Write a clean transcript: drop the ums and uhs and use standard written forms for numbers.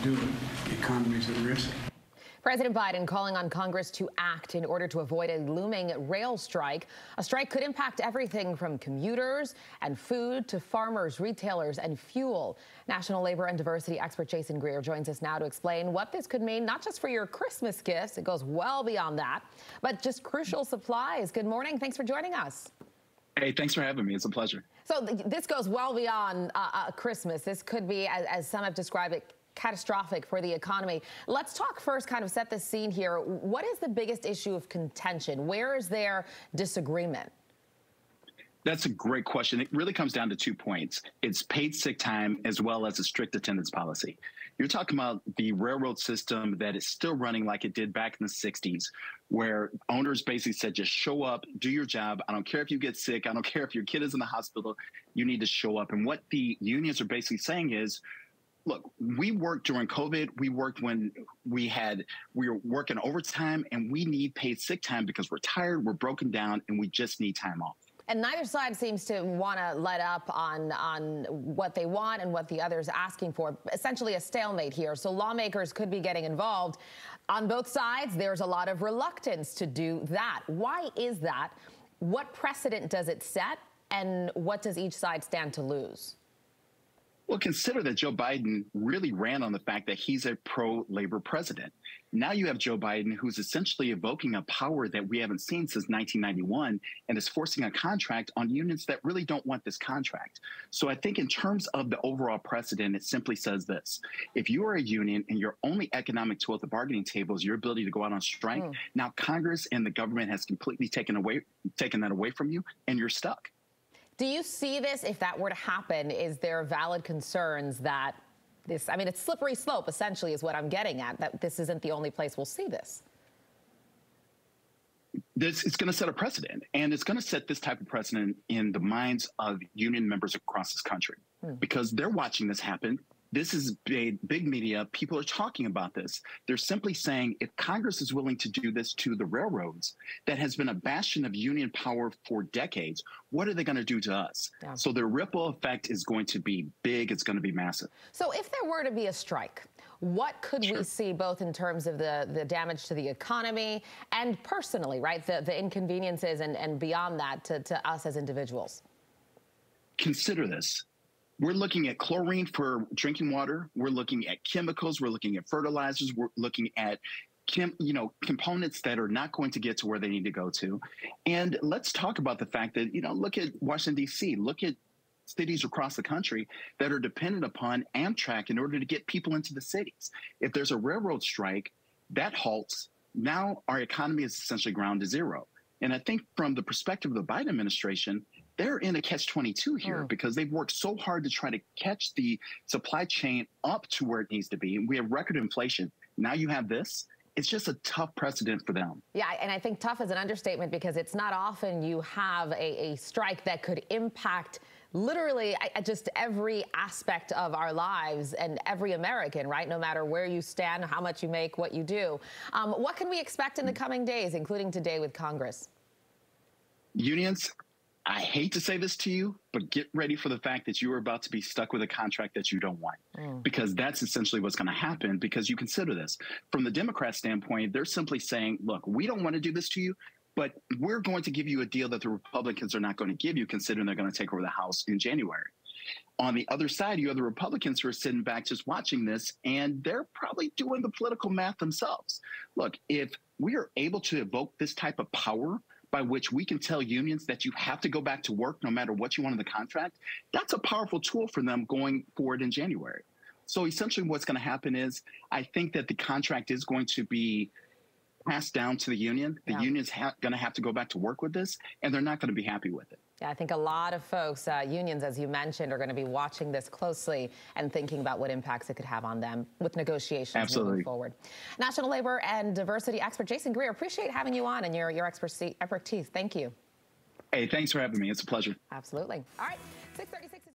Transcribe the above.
do it. The economy is at risk. President Biden calling on Congress to act in order to avoid a looming rail strike. A strike could impact everything from commuters and food to farmers, retailers, and fuel. National labor and diversity expert Jason Greer joins us now to explain what this could mean, not just for your Christmas gifts, it goes well beyond that, but just crucial supplies. Good morning. Thanks for joining us. Hey, thanks for having me. It's a pleasure. So this goes well beyond Christmas. This could be, as some have described it, catastrophic for the economy. Let's talk first, kind of set the scene here. What is the biggest issue of contention? Where is there disagreement? That's a great question. It really comes down to 2 points. It's paid sick time as well as a strict attendance policy. You're talking about the railroad system that is still running like it did back in the 60s, where owners basically said, just show up, do your job. I don't care if you get sick. I don't care if your kid is in the hospital. You need to show up. And what the unions are basically saying is, look, we worked during COVID. We worked when we were working overtime, and we need paid sick time because we're tired, we're broken down, and we just need time off. And neither side seems to want to let up on what they want and what the other's asking for. Essentially a stalemate here. So lawmakers could be getting involved. On both sides, there's a lot of reluctance to do that. Why is that? What precedent does it set? And what does each side stand to lose? Well, consider that Joe Biden really ran on the fact that he's a pro-labor president. Now you have Joe Biden, who's essentially evoking a power that we haven't seen since 1991 and is forcing a contract on unions that really don't want this contract. So I think in terms of the overall precedent, it simply says this. If you are a union and your only economic tool at the bargaining table is your ability to go out on strike, now Congress and the government has completely taken that away from you, and you're stuck. Do you see this, if that were to happen, is there valid concerns that this, I mean, it's slippery slope, essentially, is what I'm getting at, that this isn't the only place we'll see this? It's going to set a precedent, and it's going to set this type of precedent in the minds of union members across this country because they're watching this happen. This is big media. People are talking about this. They're simply saying if Congress is willing to do this to the railroads that has been a bastion of union power for decades, what are they going to do to us? Yeah. So the ripple effect is going to be big. It's going to be massive. So if there were to be a strike, what could we see both in terms of the damage to the economy and personally, right? The inconveniences and beyond that to us as individuals? Consider this. We're looking at chlorine for drinking water. We're looking at chemicals. We're looking at fertilizers. We're looking at components that are not going to get to where they need to go to. And let's talk about the fact that, look at Washington, D.C. Look at cities across the country that are dependent upon Amtrak in order to get people into the cities. If there's a railroad strike, that halts. Now our economy is essentially ground to zero. And I think from the perspective of the Biden administration, they're in a catch-22 here because they've worked so hard to try to catch the supply chain up to where it needs to be. And we have record inflation. Now you have this. It's just a tough precedent for them. Yeah, and I think tough is an understatement because it's not often you have a strike that could impact literally just every aspect of our lives and every American, right? No matter where you stand, how much you make, what you do. What can we expect in the coming days, including today with Congress? Unions, I hate to say this to you, but get ready for the fact that you are about to be stuck with a contract that you don't want, because that's essentially what's going to happen. Because you consider this from the Democrat standpoint, they're simply saying, look, we don't want to do this to you, but we're going to give you a deal that the Republicans are not going to give you, considering they're going to take over the House in January. On the other side, you have the Republicans who are sitting back just watching this, and they're probably doing the political math themselves. Look, if we are able to evoke this type of power by which we can tell unions that you have to go back to work no matter what you want in the contract, that's a powerful tool for them going forward in January. So essentially what's going to happen is I think that the contract is going to be passed down to the union. The union's going to have to go back to work with this, and they're not going to be happy with it. Yeah, I think a lot of folks, unions, as you mentioned, are going to be watching this closely and thinking about what impacts it could have on them with negotiations moving forward. National labor and diversity expert Jason Greer, appreciate having you on and your expertise. Thank you. Hey, thanks for having me. It's a pleasure. Absolutely. All right, 6:36.